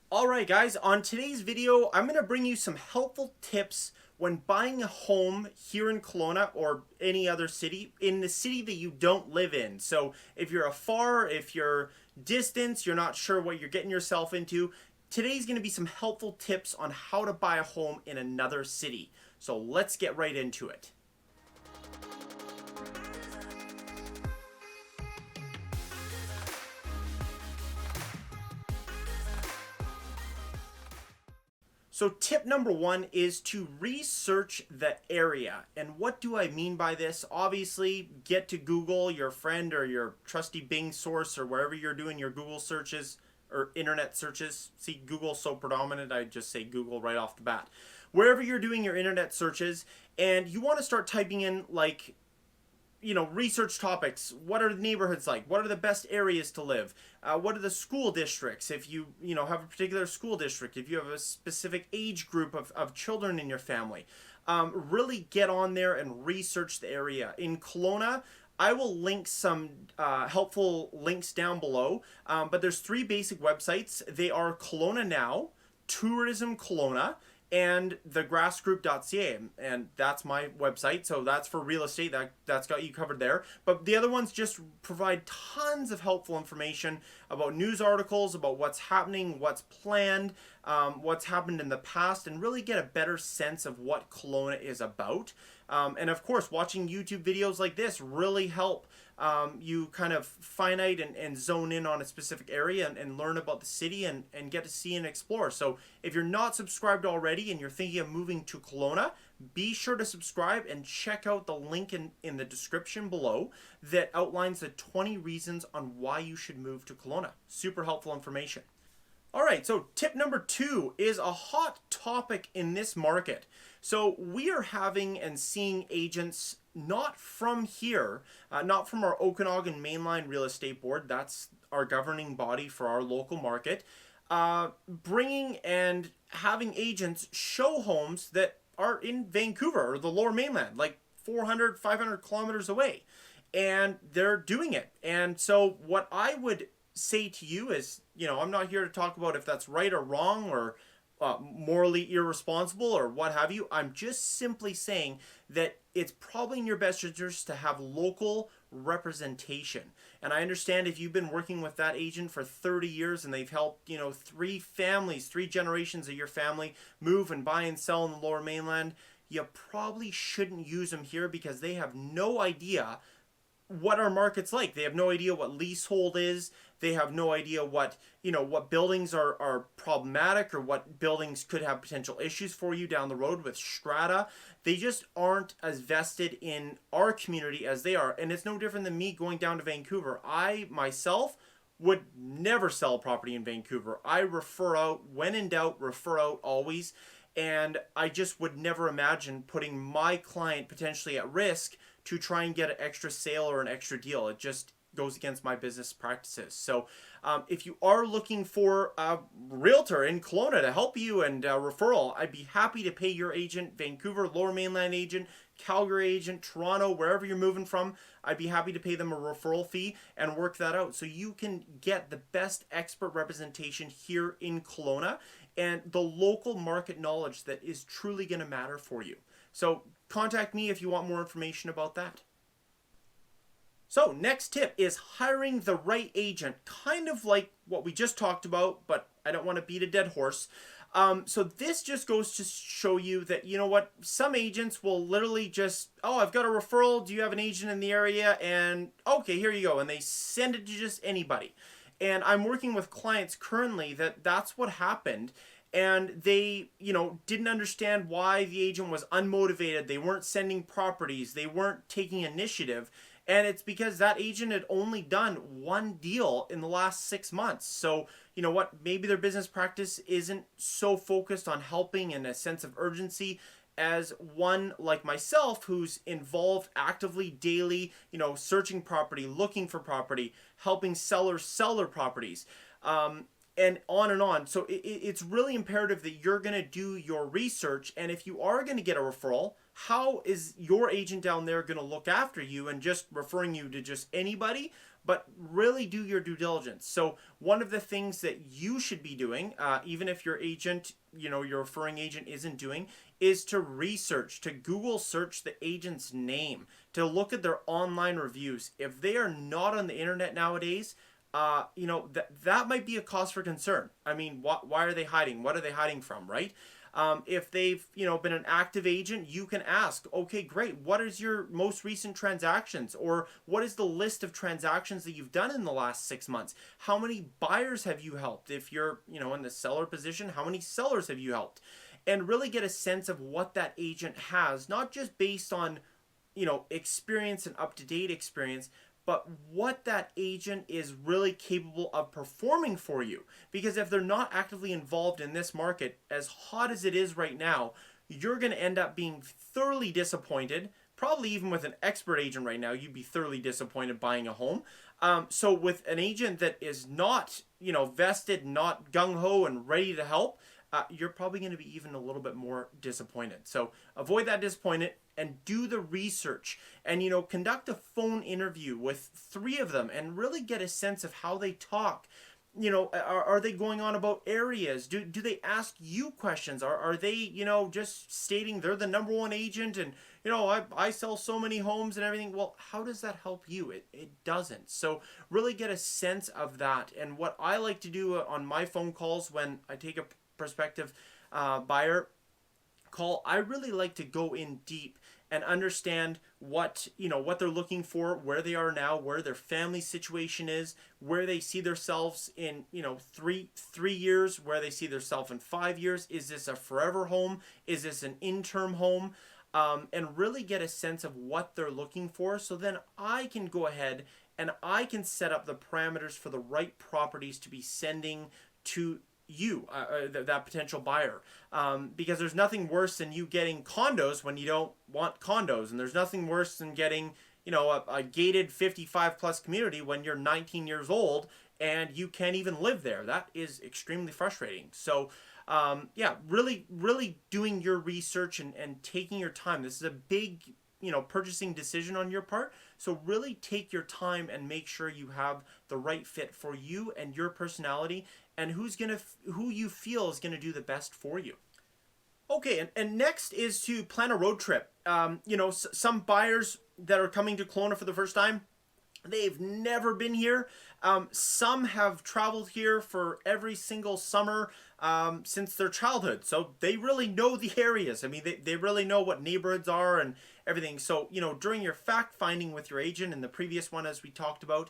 Alright guys, on today's video, I'm going to bring you some helpful tips when buying a home here in Kelowna or any other city, in the city that you don't live in. So if you're if you're distance, you're not sure what you're getting yourself into, today's going to be some helpful tips on how to buy a home in another city. So let's get right into it. So tip number one is to research the area. And what do I mean by this? Obviously, get to Google, your friend or your trusty Bing source, or wherever you're doing your Google searches or internet searches. See, Google's so predominant, I just say Google right off the bat. Wherever you're doing your internet searches, and you want to start typing in like research topics. What are the neighborhoods like? What are the best areas to live? What are the school districts? If you have a particular school district, if you have a specific age group of children in your family, really get on there and research the area. In Kelowna, I will link some helpful links down below, but there's three basic websites. They are Kelowna Now, Tourism Kelowna, and thegrassgroup.ca, and that's my website, so that's for real estate. That's got you covered there. But the other ones just provide tons of helpful information about news articles, about what's happening, what's planned, what's happened in the past, and really get a better sense of what Kelowna is about. And of course, watching YouTube videos like this really help you kind of finite and zone in on a specific area and learn about the city and get to see and explore. So if you're not subscribed already and you're thinking of moving to Kelowna, be sure to subscribe and check out the link in the description below that outlines the 20 reasons on why you should move to Kelowna. Super helpful information. All right, so tip number two is a hot topic in this market. So we are having and seeing agents not from here, not from our Okanagan Mainline Real Estate Board, that's our governing body for our local market, bringing and having agents show homes that are in Vancouver or the Lower Mainland, like 400, 500 kilometers away. And they're doing it. And so what I would say to you is, I'm not here to talk about if that's right or wrong or morally irresponsible or what have you. I'm just simply saying that it's probably in your best interest to have local representation. And I understand if you've been working with that agent for 30 years and they've helped, three generations of your family move and buy and sell in the Lower Mainland, you probably shouldn't use them here because they have no idea what our market's like. They have no idea what leasehold is. They have no idea what buildings are problematic or what buildings could have potential issues for you down the road with strata. They just aren't as vested in our community as they are. And it's no different than me going down to Vancouver. I myself would never sell a property in Vancouver. I refer out, when in doubt, refer out always. And I just would never imagine putting my client potentially at risk to try and get an extra sale or an extra deal. It just goes against my business practices. So if you are looking for a realtor in Kelowna to help you and a referral, I'd be happy to pay your agent, Vancouver, Lower Mainland agent, Calgary agent, Toronto, wherever you're moving from. I'd be happy to pay them a referral fee and work that out so you can get the best expert representation here in Kelowna and the local market knowledge that is truly going to matter for you. So contact me if you want more information about that. So next tip is hiring the right agent, kind of like what we just talked about, but I don't want to beat a dead horse. So this just goes to show you that, some agents will literally just, oh, I've got a referral. Do you have an agent in the area? And okay, here you go. And they send it to just anybody. And I'm working with clients currently that's what happened. And they, didn't understand why the agent was unmotivated. They weren't sending properties. They weren't taking initiative. And it's because that agent had only done one deal in the last 6 months. So, you know what? Maybe their business practice isn't so focused on helping in a sense of urgency as one like myself who's involved actively daily, searching property, looking for property, helping sellers sell their properties. And on and on. So it's really imperative that you're going to do your research. And if you are going to get a referral, how is your agent down there going to look after you and just referring you to just anybody? but really do your due diligence. So one of the things that you should be doing, even if your agent, your referring agent isn't doing, is to research, to Google search the agent's name, to look at their online reviews. If they are not on the internet nowadays, that might be a cause for concern. I mean, why are they hiding? What are they hiding from, right? If they've, been an active agent, you can ask, okay, great. What is your most recent transactions? Or what is the list of transactions that you've done in the last 6 months? How many buyers have you helped? If you're, in the seller position, how many sellers have you helped? And really get a sense of what that agent has, not just based on, experience and up-to-date experience, but what that agent is really capable of performing for you. Because if they're not actively involved in this market, as hot as it is right now, you're going to end up being thoroughly disappointed. Probably even with an expert agent right now, you'd be thoroughly disappointed buying a home. So with an agent that is not, vested, not gung-ho and ready to help, you're probably going to be even a little bit more disappointed. So avoid that disappointment and do the research and, conduct a phone interview with 3 of them and really get a sense of how they talk. Are they going on about areas? Do they ask you questions? Are they, just stating they're the number 1 agent and, I sell so many homes and everything? Well, how does that help you? It doesn't. So really get a sense of that. And what I like to do on my phone calls when I take a prospective buyer call, I really like to go in deep and understand what they're looking for, where they are now, where their family situation is, where they see themselves in 3 years, where they see themselves in 5 years. Is this a forever home? Is this an interim home? And really get a sense of what they're looking for, so then I can go ahead and I can set up the parameters for the right properties to be sending to you, that potential buyer, because there's nothing worse than you getting condos when you don't want condos, and there's nothing worse than getting a gated 55 plus community when you're 19 years old and you can't even live there. That is extremely frustrating. So really doing your research and taking your time. This is a big purchasing decision on your part. So really take your time and make sure you have the right fit for you and your personality and who you feel is gonna do the best for you. Okay, and next is to plan a road trip. Some buyers that are coming to Kelowna for the first time, they've never been here. Some have traveled here for every single summer since their childhood. So they really know the areas. I mean, they really know what neighborhoods are and everything. So, during your fact finding with your agent in the previous one, as we talked about,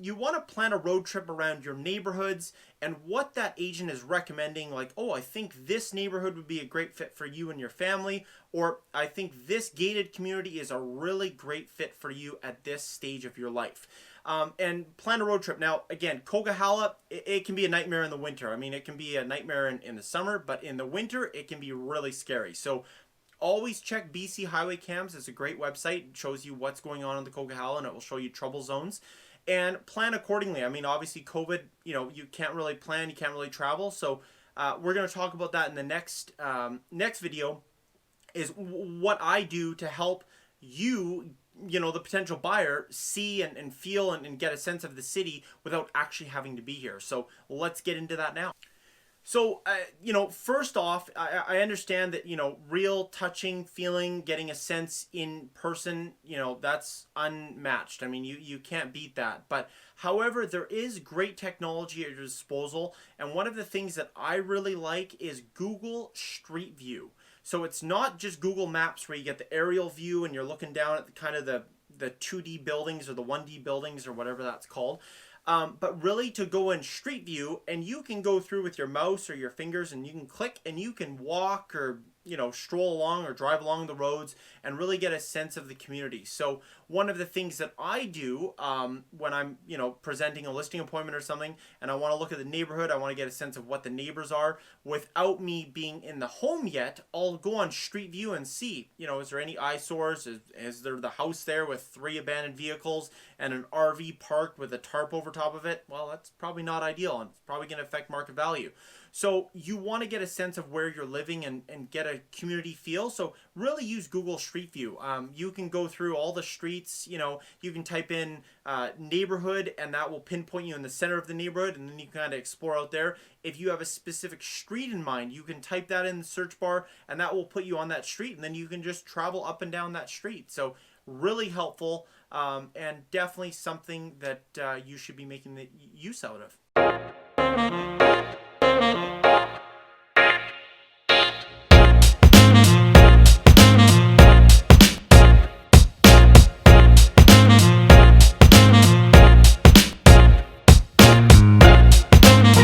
you want to plan a road trip around your neighborhoods and what that agent is recommending. Like, oh, I think this neighborhood would be a great fit for you and your family, or I think this gated community is a really great fit for you at this stage of your life. And plan a road trip. Now, again, Coquihalla, it can be a nightmare in the winter. I mean, it can be a nightmare in the summer, but in the winter, it can be really scary. So always check BC Highway Cams. It's a great website. It shows you what's going on in the Coquihalla, and it will show you trouble zones. And plan accordingly. I mean, obviously, COVID, you can't really plan, you can't really travel. So we're going to talk about that in the next video, is what I do to help you, the potential buyer, see and feel and get a sense of the city without actually having to be here. So let's get into that now. So, first off, I understand that, real touching, feeling, getting a sense in person, that's unmatched. I mean, you can't beat that. But however, there is great technology at your disposal. And one of the things that I really like is Google Street View. So it's not just Google Maps where you get the aerial view and you're looking down at the 2D buildings or the 1D buildings or whatever that's called. But really to go in Street View, and you can go through with your mouse or your fingers and you can click and you can walk or stroll along or drive along the roads and really get a sense of the community. So one of the things that I do when I'm presenting a listing appointment or something and I want to look at the neighborhood, I want to get a sense of what the neighbors are without me being in the home yet, I'll go on Street View and see, is there any eyesores? Is there the house there with 3 abandoned vehicles and an RV parked with a tarp over top of it? Well, that's probably not ideal and it's probably going to affect market value. So you want to get a sense of where you're living and get a community feel. So really use Google Street View. You can go through all the streets. You can type in neighborhood, and that will pinpoint you in the center of the neighborhood, and then you can kind of explore out there. If you have a specific street in mind, you can type that in the search bar, and that will put you on that street, and then you can just travel up and down that street. So really helpful, and definitely something that you should be making the use out of.